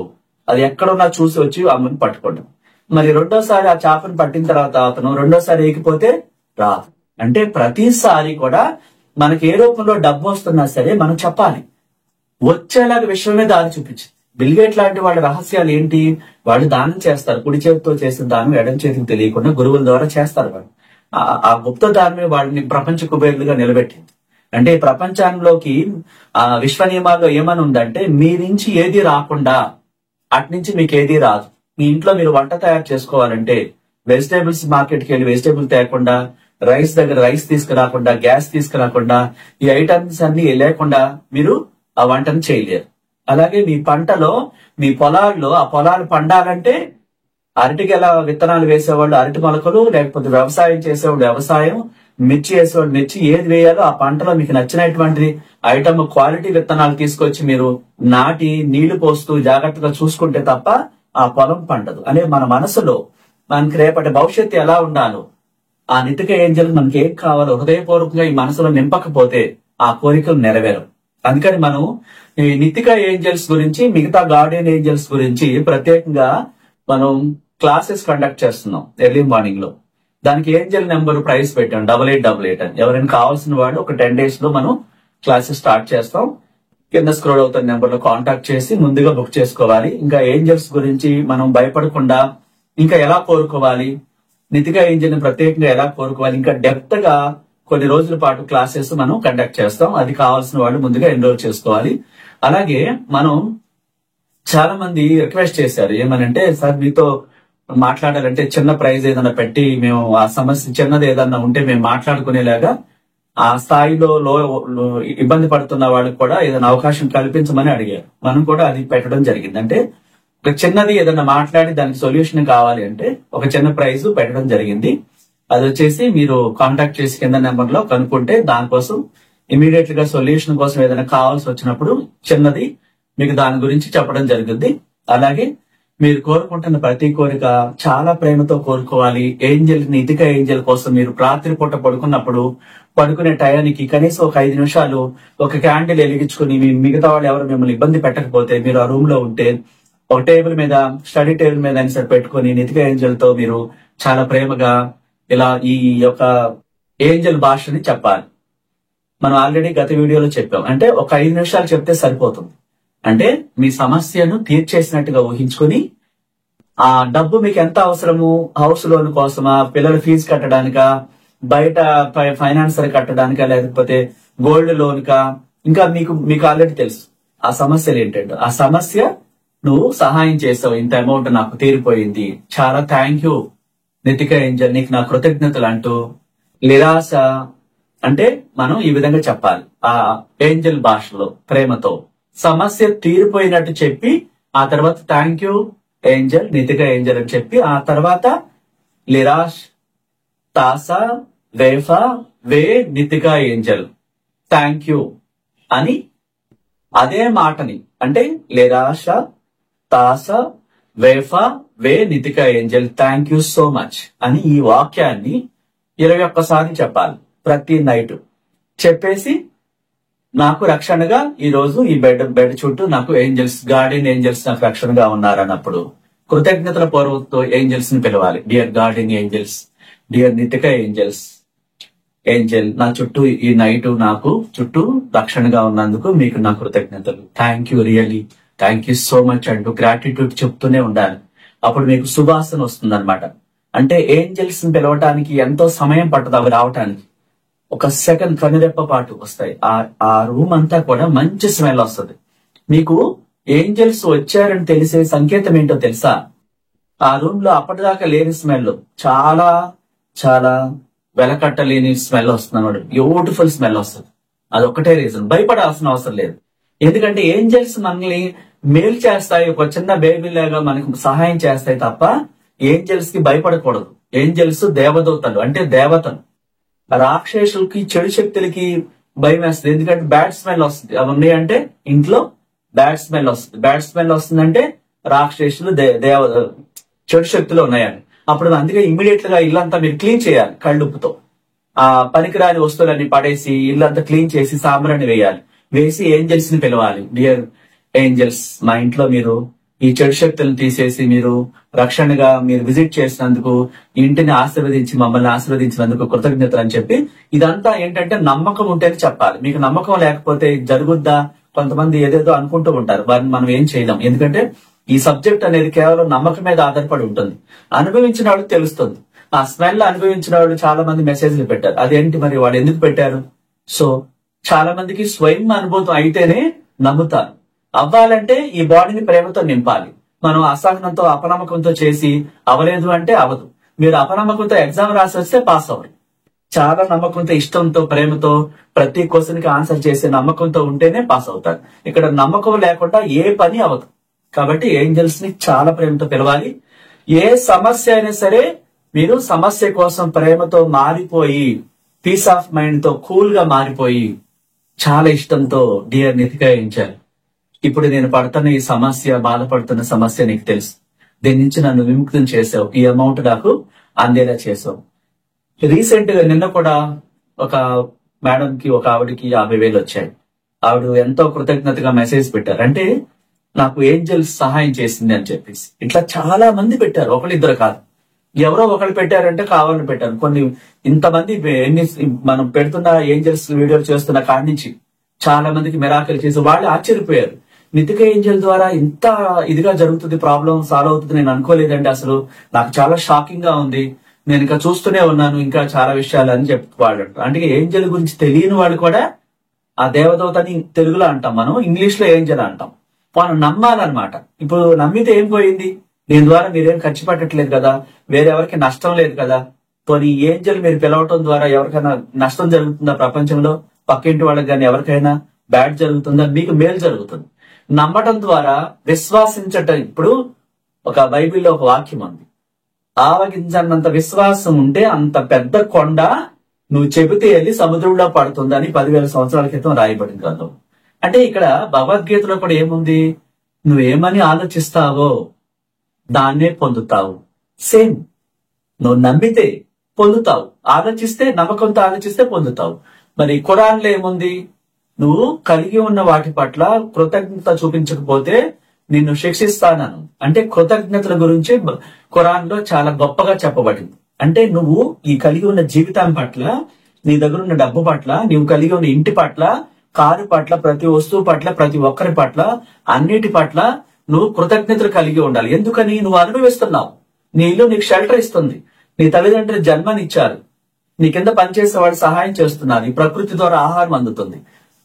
అది ఎక్కడున్నా చూసి వచ్చి అమ్మని పట్టుకోండి. మరి రెండోసారి ఆ చేపను పట్టిన తర్వాత అతను రెండోసారి ఏకిపోతే రాదు. అంటే ప్రతిసారి కూడా మనకి ఏ రూపంలో డబ్బు వస్తున్నా సరే మనం చెప్పాలి. వచ్చేలాగా విశ్వమే దారి చూపించింది. బిల్గేట్ లాంటి వాళ్ళ రహస్యాలు ఏంటి? వాళ్ళు దానం చేస్తారు. కుడి చేతితో చేసిన దానం ఎడం చేతికి తెలియకుండా గురువుల ద్వారా చేస్తారు. వాళ్ళు ఆ గుప్త దానమే వాళ్ళని ప్రపంచ కుబేరులుగా నిలబెట్టింది. అంటే ఈ ప్రపంచంలోకి ఆ విశ్వ నియమాల్లో ఏమని ఉందంటే, మీ నుంచి ఏది రాకుండా అట్నుంచి మీకు ఏది రాదు. మీ ఇంట్లో మీరు వంట తయారు చేసుకోవాలంటే వెజిటేబుల్స్ మార్కెట్కి వెళ్ళి వెజిటేబుల్ తేకుండా, రైస్ దగ్గర రైస్ తీసుకురాకుండా, గ్యాస్ తీసుకురాకుండా, ఈ ఐటమ్స్ అన్ని లేకుండా మీరు ఆ వంటను చేయలేరు. అలాగే మీ పంటలో, మీ పొలాల్లో ఆ పొలాలు పండాలంటే అరటికి ఎలా విత్తనాలు వేసేవాళ్ళు అరటి మొలకలు, లేకపోతే వ్యవసాయం చేసేవాళ్ళు వ్యవసాయం, మిర్చి వేసేవాళ్ళు మిర్చి, ఏది వేయాలో ఆ పంటలో మీకు నచ్చినటువంటి ఐటమ్ క్వాలిటీ విత్తనాలు తీసుకొచ్చి మీరు నాటి నీళ్లు పోస్తూ జాగ్రత్తగా చూసుకుంటే తప్ప ఆ పొలం పండదు. అనే మన మనసులో మనకి రేపటి భవిష్యత్తు ఎలా ఉండాలో, ఆ నితిక ఏంజల్ మనకి ఏం కావాలో హృదయపూర్వకంగా ఈ మనసులో నింపకపోతే ఆ కోరికలు నెరవేరవు. అందుకని మనం ఈ నితిక ఏంజల్స్ గురించి, మిగతా గార్డియన్ ఏంజల్స్ గురించి ప్రత్యేకంగా మనం క్లాసెస్ కండక్ట్ చేస్తున్నాం ఎర్లీ మార్నింగ్ లో. దానికి ఏంజల్ నెంబర్ ప్రైస్ పెట్టాం 8888 అని. ఎవరైనా కావాల్సిన వాడు ఒక 10 days లో మనం క్లాసెస్ స్టార్ట్ చేస్తాం. కింద స్క్రోల్ అవుతున్న నెంబర్ లో కాంటాక్ట్ చేసి ముందుగా బుక్ చేసుకోవాలి. ఇంకా ఏంజల్స్ గురించి మనం భయపడకుండా ఇంకా ఎలా కోరుకోవాలి, నితిక ఏంజల్ ని ప్రత్యేకంగా ఎలా కోరుకోవాలి, ఇంకా డెప్త్ గా కొన్ని రోజుల పాటు క్లాసెస్ మనం కండక్ట్ చేస్తాం. అది కావాల్సిన వాళ్ళు ముందుగా ఎన్రోల్ చేసుకోవాలి. అలాగే మనం చాలా మంది రిక్వెస్ట్ చేశారు ఏమనంటే, సార్ మీతో మాట్లాడాలంటే చిన్న ప్రైజ్ ఏదైనా పెట్టి మేము ఆ సమస్య చిన్నది ఏదన్నా ఉంటే మేము మాట్లాడుకునేలాగా ఆ స్థాయిలో ఇబ్బంది పడుతున్న వాళ్ళకి కూడా ఏదైనా అవకాశం కల్పించమని అడిగారు. మనం కూడా అది పెట్టడం జరిగింది. అంటే ఒక చిన్నది ఏదైనా మాట్లాడి దానికి సొల్యూషన్ కావాలి అంటే ఒక చిన్న ప్రైజ్ పెట్టడం జరిగింది. అది వచ్చేసి మీరు కాంటాక్ట్ చేసి కింద నెంబర్ లో కనుక్కుంటే దానికోసం ఇమీడియట్ గా సొల్యూషన్ కోసం ఏదైనా కావాల్సి వచ్చినప్పుడు చిన్నది మీకు దాని గురించి చెప్పడం జరుగుతుంది. అలాగే మీరు కోరుకుంటున్న ప్రతి కోరిక చాలా ప్రేమతో కోరుకోవాలి. ఏంజల్, నితిక ఏంజల్ కోసం మీరు రాత్రి పూట పడుకున్నప్పుడు పడుకునే టయానికి కనీసం ఒక 5 నిమిషాలు ఒక క్యాండిల్ వెలిగించుకుని, మిగతా వాళ్ళు ఎవరు మిమ్మల్ని ఇబ్బంది పెట్టకపోతే మీరు ఆ రూమ్ లో ఉంటే ఒక టేబుల్ మీద, స్టడీ టేబుల్ మీద అని సరి పెట్టుకుని నితిక ఏంజల్ తో మీరు చాలా ప్రేమగా ఇలా ఈ యొక్క ఏంజల్ భాషని చెప్పాలి. మనం ఆల్రెడీ గత వీడియోలో చెప్పాం. అంటే ఒక 5 నిమిషాలు చెప్తే సరిపోతుంది. అంటే మీ సమస్యను తీర్చేసినట్టుగా ఊహించుకుని, ఆ డబ్బు మీకు ఎంత అవసరము, హౌస్ లోన్ కోసమా, పిల్లల ఫీజు కట్టడానికా, బయట ఫైనాన్సర్ కట్టడానికా, లేకపోతే గోల్డ్ లోన్ కా, ఇంకా మీకు ఆల్రెడీ తెలుసు ఆ సమస్యలు ఏంటంటే, ఆ సమస్య నువ్వు సహాయం చేసావు, ఇంత అమౌంట్ నాకు తీరిపోయింది, చాలా థ్యాంక్ యూ నితిక ఏంజల్, నీకు నా కృతజ్ఞతలు అంటూ నిరాశ అంటే మనం ఈ విధంగా చెప్పాలి. ఆ ఏంజల్ భాషలో ప్రేమతో సమస్య తీరిపోయినట్టు చెప్పి, ఆ తర్వాత thank you angel, Nitika angel అని చెప్పి, ఆ తర్వాత నిరాశ్ తాసా వేఫా వే నితికా ఏంజల్ థ్యాంక్ యూ అని అదే మాటని అంటే లేరాష తాస వేఫా వే Nitika angel thank you so much అని ఈ వాక్యాన్ని 21 సార్లు చెప్పాలి ప్రతి నైట్. చెప్పేసి నాకు రక్షణగా ఈ రోజు ఈ బెడ్ చుట్టూ నాకు ఏంజల్స్, గార్డియన్ ఏంజల్స్ నాకు రక్షణగా ఉన్నారన్నప్పుడు కృతజ్ఞతల పూర్వకంతో ఏంజల్స్ ని పిలవాలి. Dear Guardian angels, dear Nitika angels, Angel నా చుట్టూ ఈ నైట్ నాకు చుట్టూ రక్షణగా ఉన్నందుకు మీకు నా కృతజ్ఞతలు, thank you, really thank you so much అంటూ గ్రాటిట్యూడ్ చెప్తూనే ఉండాలి. అప్పుడు మీకు సువాసన వస్తుంది అనమాట. అంటే ఏంజల్స్ ని పిలవటానికి ఎంతో సమయం పట్టదు అవి రావటానికి. ఒక సెకండ్ కనురెప్ప పాటు వస్తాయి. ఆ రూమ్ అంతా కూడా మంచి స్మెల్ వస్తుంది. మీకు ఏంజల్స్ వచ్చారని తెలిసే సంకేతం ఏంటో తెలుసా? ఆ రూమ్ లో అప్పటిదాకా లేని స్మెల్, చాలా చాలా వెలకట్టలేని స్మెల్ వస్తుంది అన్నమాట. బ్యూటిఫుల్ స్మెల్ వస్తుంది. అదొక్కటే రీజన్. భయపడాల్సిన అవసరం లేదు. ఎందుకంటే ఏంజల్స్ మనల్ని మేలు చేస్తాయి, ఒక చిన్న బేబీ లాగా మనకు సహాయం చేస్తాయి తప్ప ఏంజల్స్ కి భయపడకూడదు. ఏంజల్స్ దేవదూతలు అంటే దేవతలు. రాక్షసులకి చెడు శక్తులకి భయం వేస్తుంది. ఎందుకంటే బ్యాడ్ స్మెల్ వస్తుంది. అవి ఉన్నాయంటే ఇంట్లో బ్యాడ్ స్మెల్ వస్తుంది. బ్యాడ్ స్మెల్ వస్తుందంటే రాక్షసులు చెడు శక్తులు ఉన్నాయని. అప్పుడు అందుకే ఇమ్మీడియట్ గా ఇల్లంతా మీరు క్లీన్ చేయాలి. కళ్ళుప్పుతో ఆ పనికిరాని వస్తువులన్నీ పడేసి ఇల్లంతా క్లీన్ చేసి సాంబ్రాన్ని వేయాలి. వేసి ఏంజల్స్ ని పిలవాలి. డియర్ ఏంజల్స్, మా ఇంట్లో మీరు ఈ చెడు శక్తులను తీసేసి మీరు రక్షణగా మీరు విజిట్ చేసినందుకు, ఇంటిని ఆశీర్వదించి మమ్మల్ని ఆశీర్వదించినందుకు కృతజ్ఞతలు అని చెప్పి, ఇదంతా ఏంటంటే నమ్మకం ఉంటేనే చెప్పాలి. మీకు నమ్మకం లేకపోతే జరుగుద్దా? కొంతమంది ఏదేదో అనుకుంటూ ఉంటారు, వారిని మనం ఏం చేయలేం. ఎందుకంటే ఈ సబ్జెక్ట్ అనేది కేవలం నమ్మకం మీద ఆధారపడి ఉంటుంది. అనుభవించిన వాళ్ళకి తెలుస్తుంది. ఆ స్మెల్ అనుభవించిన వాళ్ళు చాలా మంది మెసేజ్లు పెట్టారు. అదేంటి మరి వాడు ఎందుకు పెట్టారు? సో చాలా మందికి స్వయం అనుభూతం అయితేనే నమ్ముతారు. అవ్వాలంటే ఈ బాడీని ప్రేమతో నింపాలి. మనం అసహనంతో అపనమ్మకంతో చేసి అవలేదు అంటే అవదు. మీరు అపనమ్మకంతో ఎగ్జామ్ రాసి వస్తే పాస్ అవ్వరు. చాలా నమ్మకంతో, ఇష్టంతో, ప్రేమతో ప్రతి క్వశ్చన్ కి ఆన్సర్ చేసే నమ్మకంతో ఉంటేనే పాస్ అవుతారు. ఇక్కడ నమ్మకం లేకుండా ఏ పని అవ్వదు. కాబట్టి ఏంజల్స్ ని చాలా ప్రేమతో పిలవాలి. ఏ సమస్య అయినా సరే మీరు సమస్య కోసం ప్రేమతో మారిపోయి, పీస్ ఆఫ్ మైండ్ తో కూల్ గా మారిపోయి, చాలా ఇష్టంతో డియర్ నితికా ఏంజల్, ఇప్పుడు నేను పడుతున్న ఈ సమస్య, బాధపడుతున్న సమస్య నీకు తెలుసు. దీని నుంచి నన్ను విముక్తం చేసావు. ఈ అమౌంట్ నాకు అందేలా చేసావు. రీసెంట్ గా నిన్న కూడా ఒక మేడం కి, ఒక ఆవిడకి 50,000 వచ్చాయి. ఆవిడ ఎంతో కృతజ్ఞతగా మెసేజ్ పెట్టారు. అంటే నాకు ఏంజల్స్ సహాయం చేసింది అని చెప్పేసి. ఇట్లా చాలా మంది పెట్టారు, ఒకళ్ళిద్దరు కాదు. ఎవరో ఒకళ్ళు పెట్టారంటే కావాలని పెట్టారు. కొన్ని ఇంతమంది మనం పెడుతున్న ఏంజల్స్ వీడియోలు చేస్తున్న కాడి నుంచి చాలా మందికి మిరాకిల్ చేసి వాళ్ళు ఆశ్చర్యపోయారు. నితికా ఏంజల్ ద్వారా ఇంత ఇదిగా జరుగుతుంది, ప్రాబ్లం సాల్వ్ అవుతుంది నేను అనుకోలేదండి. అసలు నాకు చాలా షాకింగ్ గా ఉంది. నేను ఇంకా చూస్తూనే ఉన్నాను ఇంకా చాలా విషయాలు అని చెప్పుకోవాలి. అంటే ఏంజల్ గురించి తెలియని వాళ్ళు కూడా ఆ దేవదూతని తెలుగులో అంటాం, మనం ఇంగ్లీష్ లో ఏంజల్ అంటాం. మనం నమ్మాలన్నమాట. ఇప్పుడు నమ్మితే ఏం పోయింది? దీని ద్వారా మీరేం ఖర్చు పెట్టట్లేదు కదా, వేరెవరికి నష్టం లేదు కదా. పోనీ ఏంజల్ మీరు పిలవటం ద్వారా ఎవరికైనా నష్టం జరుగుతుందా? ప్రపంచంలో పక్కింటి వాళ్ళకి కానీ ఎవరికైనా బ్యాడ్ జరుగుతుందా? మీకు మేలు జరుగుతుంది. నమ్మటం ద్వారా విశ్వాసించటం. ఇప్పుడు ఒక బైబిల్లో ఒక వాక్యం ఉంది, ఆవగించన్నంత విశ్వాసం ఉంటే అంత పెద్ద కొండ నువ్వు చెబితే వెళ్ళి సముద్రంలో పడుతుందని 10,000 సంవత్సరాల క్రితం రాయబడింది కదా. అంటే ఇక్కడ భగవద్గీతలో కూడా ఏముంది? నువ్వేమని ఆలోచిస్తావో దాన్నే పొందుతావు. సేమ్, నువ్వు నమ్మితే పొందుతావు, ఆలోచిస్తే, నమ్మకంతో ఆలోచిస్తే పొందుతావు. మరి ఖురాన్లో ఏముంది? నువ్వు కలిగి ఉన్న వాటి పట్ల కృతజ్ఞత చూపించకపోతే నిన్ను శిక్షిస్తానను. అంటే కృతజ్ఞతల గురించి ఖురాన్ లో చాలా గొప్పగా చెప్పబడింది. అంటే నువ్వు ఈ కలిగి ఉన్న జీవితం పట్ల, నీ దగ్గర ఉన్న డబ్బు పట్ల, నీవు కలిగి ఉన్న ఇంటి పట్ల, కారు పట్ల, ప్రతి వస్తువు పట్ల, ప్రతి ఒక్కరి పట్ల, అన్నిటి పట్ల నువ్వు కృతజ్ఞతలు కలిగి ఉండాలి. ఎందుకని? నువ్వు అనుభవిస్తున్నావు. నీ ఇల్లు నీకు షెల్టర్ ఇస్తుంది, నీ తల్లిదండ్రులు జన్మనిచ్చారు, నీ కింద పనిచేసేవాడు సహాయం చేస్తున్నారు, ఈ ప్రకృతి ద్వారా ఆహారం అందుతుంది.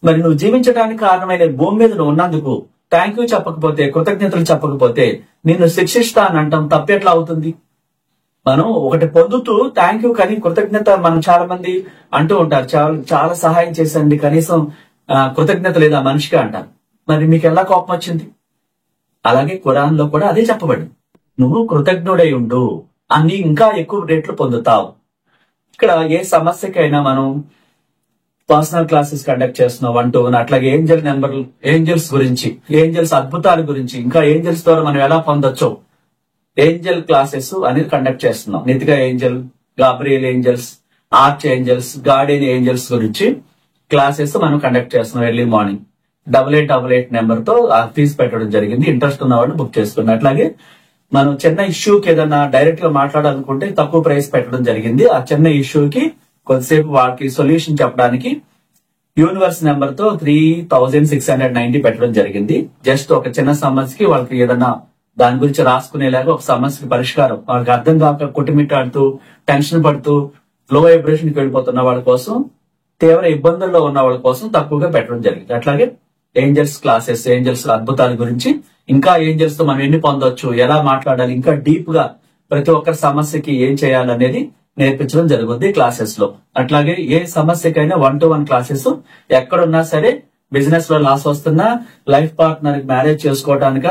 మరి నువ్వు జీవించడానికి కారణమైన భూమి మీద నువ్వు ఉన్నందుకు థ్యాంక్ యూ చెప్పకపోతే, కృతజ్ఞతలు చెప్పకపోతే నిన్ను శిక్షిస్తానంటాం తప్పెట్లా అవుతుంది? మనం ఒకటి పొందుతూ థ్యాంక్ యూ కానీ కృతజ్ఞత, మనం చాలా మంది అంటూ ఉంటారు, చాలా సహాయం చేసండి, కనీసం కృతజ్ఞత లేదా మనిషిగా అంటారు. మరి మీకు ఎలా కోపం వచ్చింది? అలాగే ఖురాన్ లో కూడా అదే చెప్పబడింది. నువ్వు కృతజ్ఞుడై ఉండు, అన్ని ఇంకా ఎక్కువ రేట్లు పొందుతావు. ఇక్కడ ఏ సమస్యకైనా మనం పర్సనల్ క్లాసెస్ కండక్ట్ చేస్తున్నాం 1-to-1. అట్లాగే ఏంజల్స్ గురించి, ఏంజల్స్ అద్భుతాల గురించి, ఇంకా ఏంజల్స్ ద్వారా మనం ఎలా పొందొచ్చో ఏంజల్ క్లాసెస్ అనేది కండక్ట్ చేస్తున్నాం. Nitika angel, Gabriel angels, archangels, guardian angels గురించి క్లాసెస్ మనం కండక్ట్ చేస్తున్నాం ఎర్లీ మార్నింగ్. 8888 నెంబర్ తో ఫీజు పెట్టడం జరిగింది. ఇంట్రెస్ట్ ఉన్న వాళ్ళు బుక్ చేసుకున్నారు. అట్లాగే మనం చిన్న ఇష్యూకి ఏదైనా డైరెక్ట్ గా మాట్లాడాలనుకుంటే తక్కువ ప్రైస్ పెట్టడం జరిగింది. ఆ చిన్న ఇష్యూకి కొద్దిసేపు వాళ్ళకి సొల్యూషన్ చెప్పడానికి యూనివర్స్ నెంబర్ తో 3690 పెట్టడం జరిగింది. జస్ట్ ఒక చిన్న సమస్యకి వాళ్ళకి ఏదైనా దాని గురించి రాసుకునేలాగా ఒక సమస్యకి పరిష్కారం వాళ్ళకి అర్థం కాక కొట్టుమిట్టాడుతూ టెన్షన్ పడుతూ లో వైబ్రేషన్ కి వెళ్ళిపోతున్న వాళ్ళ కోసం, తీవ్ర ఇబ్బందుల్లో ఉన్న వాళ్ళ కోసం తక్కువగా పెట్టడం జరిగింది. అట్లాగే ఏంజల్స్ క్లాసెస్, ఏంజల్స్ అద్భుతాల గురించి, ఇంకా ఏంజల్స్ తో మనం ఎన్ని పొందొచ్చు, ఎలా మాట్లాడాలి, ఇంకా డీప్ గా ప్రతి ఒక్కరి సమస్యకి ఏం చేయాలనేది నేర్పించడం జరుగుతుంది క్లాసెస్ లో. అట్లాగే ఏ సమస్యకైనా 1-to-1 క్లాసెస్ ఎక్కడున్నా సరే, బిజినెస్ లో లాస్ వస్తున్నా, లైఫ్ పార్ట్నర్ మ్యారేజ్ చేసుకోవడానిక,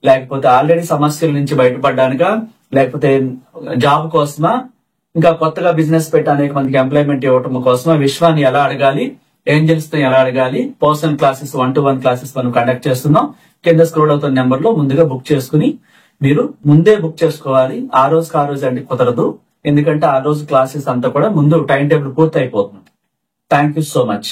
లేకపోతే ఆల్రెడీ సమస్యల నుంచి బయటపడడానిక, లేకపోతే జాబ్ కోసమా, ఇంకా కొత్తగా బిజినెస్ పెట్టి అనేక మందికి ఎంప్లాయ్మెంట్ ఇవ్వటం కోసమా, విశ్వాన్ని ఎలా అడగాలి, ఏంజల్స్ తో ఎలా అడగాలి, పర్సనల్ క్లాసెస్ 1-to-1 క్లాసెస్ మనం కండక్ట్ చేస్తున్నాం. కింద స్క్రోల్ అవుతున్న నెంబర్ లో ముందుగా బుక్ చేసుకుని, మీరు ముందే బుక్ చేసుకోవాలి. ఆ రోజు అంటే కుదరదు, ఎందుకంటే ఆ రోజు క్లాసెస్ అంతా కూడా ముందు టైం టేబుల్ పూర్తి అయిపోతుంది. Thank you so much.